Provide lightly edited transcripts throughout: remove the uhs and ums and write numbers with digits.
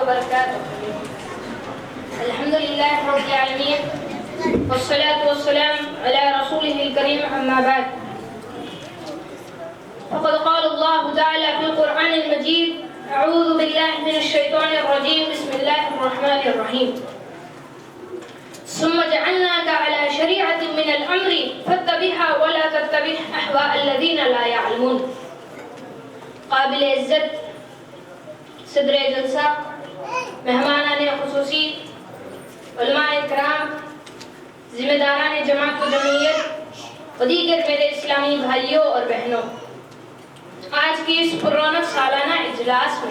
وبركاته. الحمد لله رب العالمين والصلاة والسلام على رسوله الكريم أما بعد. فقد قال الله تعالى في القرآن المجيد: أعوذ بالله من الشيطان الرجيم، بسم الله الرحمن الرحيم. ثم جعلناك على شريعة من الأمر فاتبعها ولا تتبع أهواء الذين لا يعلمون. قابل عزت صدر جلسہ، مہمانان خصوصی، علماء کرام، ذمہ داران جماعت و جمعیت و دیگر میرے اسلامی بھائیوں اور بہنوں، آج کی اس پررونق سالانہ اجلاس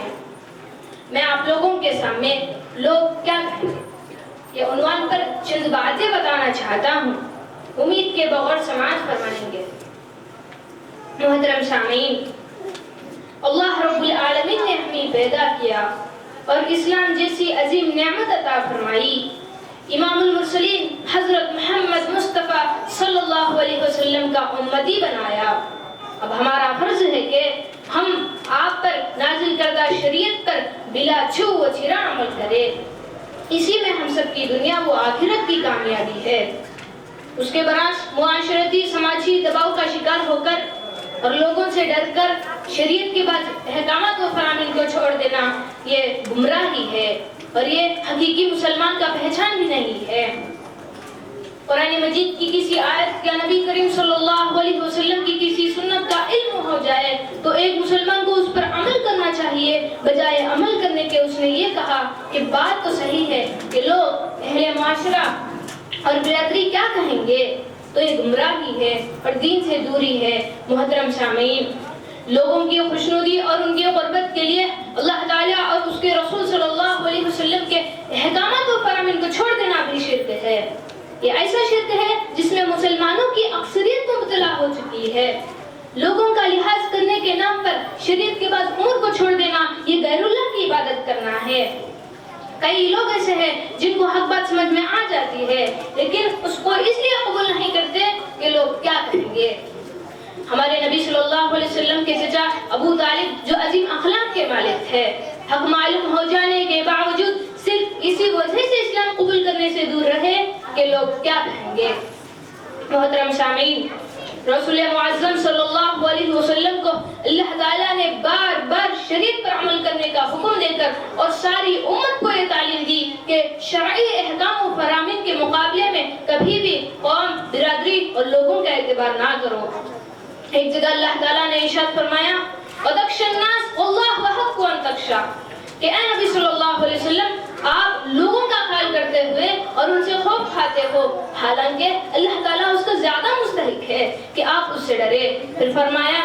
میں آپ لوگوں کے سامنے لوگ کیا کہیں گے یہ عنوان پر چند باتیں بتانا چاہتا ہوں، امید کے بغور سماعت فرمائیں گے۔ محترم سامعین، اللہ رب العالمین نے ہمیں پیدا کیا اور اسلام جیسی عظیم نعمت عطا فرمائی، امام المرسلین حضرت محمد مصطفیٰ صلی اللہ علیہ وسلم کا امتی بنایا۔ اب ہمارا فرض ہے کہ ہم آپ پر نازل کردہ شریعت پر بلا چھو و چھرا عمل کریں، اسی میں ہم سب کی دنیا و آخرت کی کامیابی ہے۔ اس کے برعکس معاشرتی سماجی دباؤ کا شکار ہو کر اور لوگوں سے ڈر کر شریعت کے بعد احکامات و فرامین کو چھوڑ دینا یہ گمراہی ہے اور یہ حقیقی مسلمان کا پہچان بھی نہیں ہے۔ قرآن مجید کی کسی آیت یا نبی کریم صلی اللہ علیہ وسلم کی کسی سنت کا علم ہو جائے تو ایک مسلمان کو اس پر عمل کرنا چاہیے، بجائے عمل کرنے کے اس نے یہ کہا کہ بات تو صحیح ہے کہ لوگ اہل معاشرہ اور برادری کیا کہیں گے، تو یہ گمراہی ہے اور دین سے دوری ہے۔ محترم سامعین، لوگوں کی خوشنودی اور ان کی قربت کے لیے اللہ تعالیٰ اور اس کے رسول صلی اللہ علیہ وسلم کے احکامات و فرامین کو چھوڑ دینا بھی شرک ہے۔ یہ ایسا شرک ہے جس میں مسلمانوں کی اکثریت مبتلا ہو چکی ہے۔ لوگوں کا لحاظ کرنے کے نام پر شریعت کے بعد امور کو چھوڑ دینا یہ غیر اللہ کی عبادت کرنا ہے۔ کئی لوگ ایسے ہیں جن کو حق بات سمجھ میں آ جاتی ہے لیکن اس کو اس لیے قبول نہیں کرتے کہ لوگ کیا کہیں گے۔ ہمارے نبی صلی اللہ علیہ وسلم کے چچا ابو طالب جو عظیم اخلاق کے مالک تھے، حق معلوم ہو جانے کے باوجود صرف اسی وجہ سے اسلام قبول کرنے سے دور رہے کہ لوگ کیا کہیں گے۔ محترم سامعین، رسول معظم صلی اللہ علیہ وسلم کو اللہ تعالیٰ نے بار بار شریعت پر عمل کرنے کا حکم دے کر اور ساری امت کو یہ تعلیم دی کہ شرعی احکام و فرامین کے مقابلے میں کبھی بھی قوم، برادری اور لوگوں کا اعتبار نہ کرو۔ ایک جگہ اللہ تعالیٰ نے ارشاد فرمایا: وَتَخْشَى النَّاسَ وَاللَّهُ أَحَقُّ أَن تَخْشَىٰ، کہ اے نبی صلی اللہ علیہ وسلم آپ لوگوں کا خیال کرتے ہوئے اور ان سے خوف کھاتے ہو، حالانکہ اللہ تعالیٰ اس کا زیادہ مستحق ہے کہ آپ اس سے ڈرے۔ پھر فرمایا: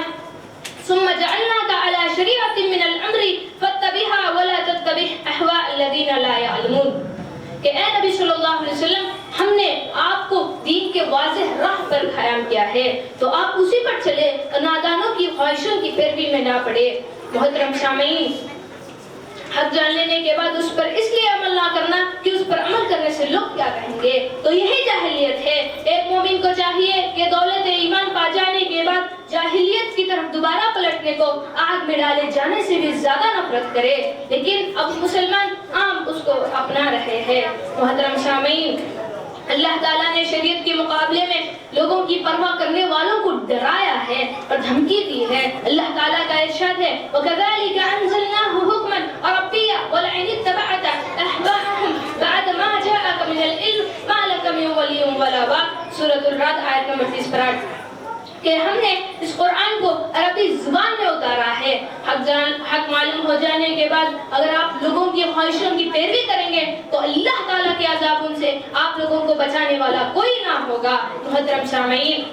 ثُمَّ جَعَلْنَاكَ عَلَى شَرِيعَةٍ مِّنَ الْأَمْرِ فَاتَّبِعْهَا وَلَا تَتَّبِعْ أَهْوَاءَ الَّذِينَ لَا يَعْلَمُونَ، کہ اے نبی صلی اللہ علیہ وسلم ہم نے آپ کو دین کے واضح راہ پر قائم کیا ہے تو آپ اسی پر چلے اور نادانوں کی خواہشوں کی پیروی میں نہ پڑے۔ محترم سامعین، حق جان لینے کے بعد اس پر اس لیے عمل نہ کرنا کہ اس پر عمل کرنے سے لوگ کیا کہیں گے، تو یہی جاہلیت ہے۔ ایک مومن کو چاہیے کہ دولت ایمان پا جانے کے بعد جاہلیت کی طرف دوبارہ پلٹنے کو آگ میں ڈالے جانے سے بھی زیادہ نفرت کرے، لیکن اب مسلمان عام اس کو اپنا رہے ہیں۔ محترم سامعین، اللہ تعالیٰ نے شریعت کے مقابلے میں لوگوں کی پرواہ کرنے والوں کو ڈرایا ہے اور دھمکی دی ہے۔ اللہ تعالیٰ کا ارشاد ہے: وَكَذَلِكَ أَنزَلْنَاهُ حُكْمًا عَرَبِيًّا وَلَئِنِ اتَّبَعْتَ أَهْوَاءَهُمْ بَعْدَ مَا جَاءَكَ مِنَ الْعِلْمِ مَا لَكَ مِن وَلِيٍّ وَلَا وَاقٍ، سورۃ الرعد آیت نمبر 30۔ کہ ہم نے اس قرآن کو عربی زبان میں اتارا ہے۔ حق معلوم ہو جانے کے بعد اگر آپ لوگوں کی خواہشوں کی پیروی کریں گے تو اللہ تعالیٰ کے عذابوں سے آپ لوگوں کو بچانے والا کوئی نہ ہوگا۔ محترم سامعین،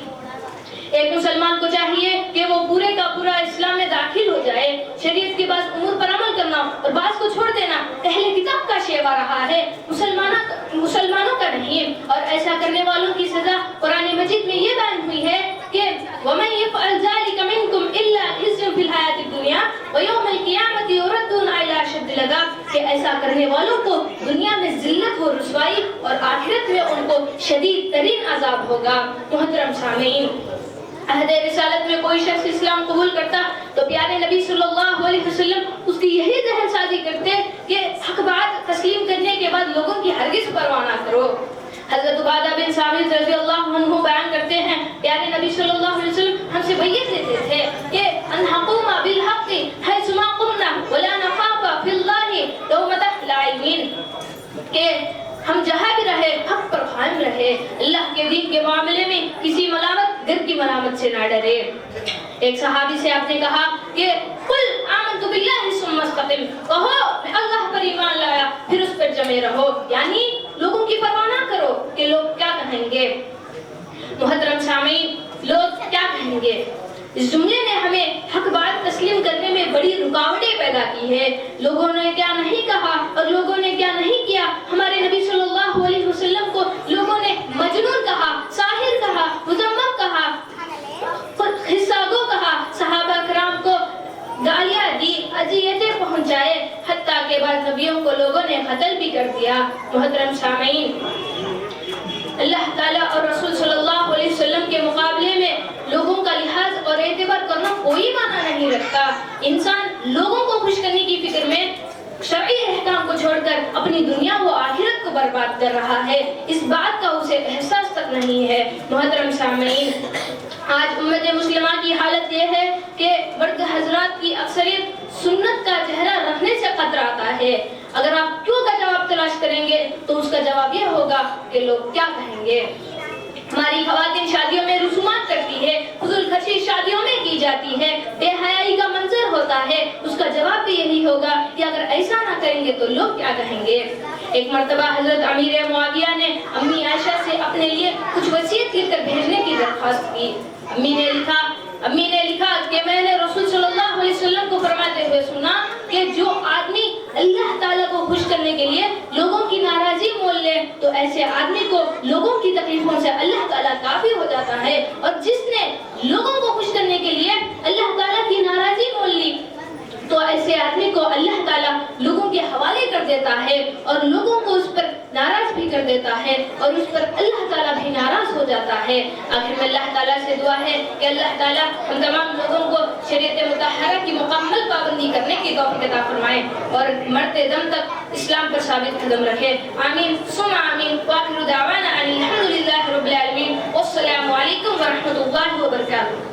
ایک مسلمان کو چاہیے کہ وہ پورے کا پورا اسلام میں داخل ہو جائے۔ شریعت کے بعد امور پر عمل کرنا اور بعض کو چھوڑ دینا اہل کتاب کا شیوا رہا ہے، مسلمانوں کا نہیں۔ اور ایسا کرنے والوں کی سزا قرآن مجید میں یہ بیان ہوئی ہے کہ وَمَن يَفْعَلْ ذَلِكَ مِنكُمْ إِلَّا خِزْيٌ فِي الْحَيَاةِ الدُّنْيَا وَيَوْمَ الْقِيَامَةِ يُرَدُّونَ إِلَىٰ أَشَدِّ الْعَذَابِ، کہ ایسا کرنے والوں کو دنیا میں ذلت و رسوائی اور آخرت میں ان کو شدید ترین عذاب ہوگا۔ محترم سامعین، عہد رسالت میں کوئی شخص اسلام قبول کرتا تو پیارے نبی صلی اللہ علیہ وسلم اس کی یہی ذہن سازی کرتے کہ حق بات بعد لوگوں کی ہرگز پرواہ نہ کرو۔ حضرت عبادہ بن ثابت رضی اللہ عنہ بیان کرتے ہیں پیارے نبی صلی اللہ علیہ وسلم ہم سے بیعت لیتے تھے کہ ان نقوم بالحق حیث ما قمنا ولا نخاف فی اللہ لومۃ لائمین، کہ ہم جہاں بھی رہے حق پر قائم رہے، اللہ کے دین کے معاملے میں کسی ملامت گر کی ملامت سے نہ ڈرے۔ ایک صحابی سے آپ نے کہا کہ قل آمنت باللہ ثم استقم، کہو میں اللہ پر ایمان لایا پھر اس پر جمے رہو، یعنی لوگوں کی پرواہ نہ کرو کہ لوگ کیا کہیں گے۔ محترم سامعین، لوگ کیا کہیں گے، اس جملے نے ہمیں حق بات تسلیم کرنے میں بڑی رکاوٹیں پیدا کی ہے۔ لوگوں نے کیا نہیں کہا اور لوگوں نے کیا نہیں کیا۔ ہمارے نبی صلی اللہ علیہ وسلم کو لوگوں نے مجنون کہا، ساحر کہا، مذمم کہا، قصہ گو کہا، صحابہ کرام کو گالیاں دی، اذیتیں پہنچائے، حتیٰ کہ بعض نبیوں کو لوگوں نے قتل بھی کر دیا۔ محترم سامعین، اللہ تعالیٰ اور رسول صلی اللہ علیہ وسلم کے مقابلے میں لوگوں کا لحاظ اور اعتبار کرنا کوئی معنی نہیں رکھتا۔ انسان لوگوں کو خوش کرنے کی فکر میں شرعی احکام کو چھوڑ کر اپنی دنیا و آخرت کو برباد کر رہا ہے، اس بات کا اسے احساس تک نہیں ہے۔ محترم سامعین، آج امت مسلمہ کی حالت یہ ہے کہ مرد حضرات کی اکثریت سنت کا چہرہ رکھنے سے قطراتا ہے۔ اگر آپ کیوں کا جواب تلاش کریں گے تو اس کا جواب یہ ہوگا کہ لوگ کیا کہیں گے۔ ہماری خواتین شادیوں میں رسومات کرتی ہے، فضول خرچی شادیوں میں کی جاتی ہے، بے حیائی کا منظر ہوتا ہے، اس کا جواب بھی یہی ہوگا کہ اگر ایسا نہ کریں گے تو لوگ کیا کہیں گے۔ ایک مرتبہ حضرت امیر معاویہ نے امی عائشہ سے اپنے لیے کچھ وصیت لکھ کر بھیجنے کی درخواست کی۔ امی نے لکھا کہ میں نے رسول صلی اللہ علیہ وسلم کو فرماتے ہوئے سنا کہ جو آدمی اللہ تعالیٰ کو خوش کرنے کے لیے لوگوں کی ناراضی مول لے تو ایسے آدمی کو لوگوں کی تکلیفوں سے اللہ تعالیٰ کافی ہو جاتا ہے، اور جس نے لوگوں کو خوش کرنے کے لیے اللہ تعالیٰ کی ناراضی مول لی تو ایسے آدمی کو اللہ تعالیٰ لوگوں کے حوالے کر دیتا ہے اور لوگوں کو اس پر ناراض بھی کر دیتا ہے اور اس پر اللہ تعالیٰ بھی ناراض ہو جاتا ہے۔ آخر میں اللہ تعالیٰ سے دعا ہے کہ اللہ تعالیٰ ہم تمام لوگوں کو شریعت مطہرہ کی مکمل پابندی کرنے کی توفیق عطا فرمائے اور مرتے دم تک اسلام پر ثابت قدم رکھے۔ آمین ثم آمین۔ وآخر دعوانا ان الحمد للہ رب العالمین، والسلام علیکم ورحمۃ اللہ وبرکاتہ۔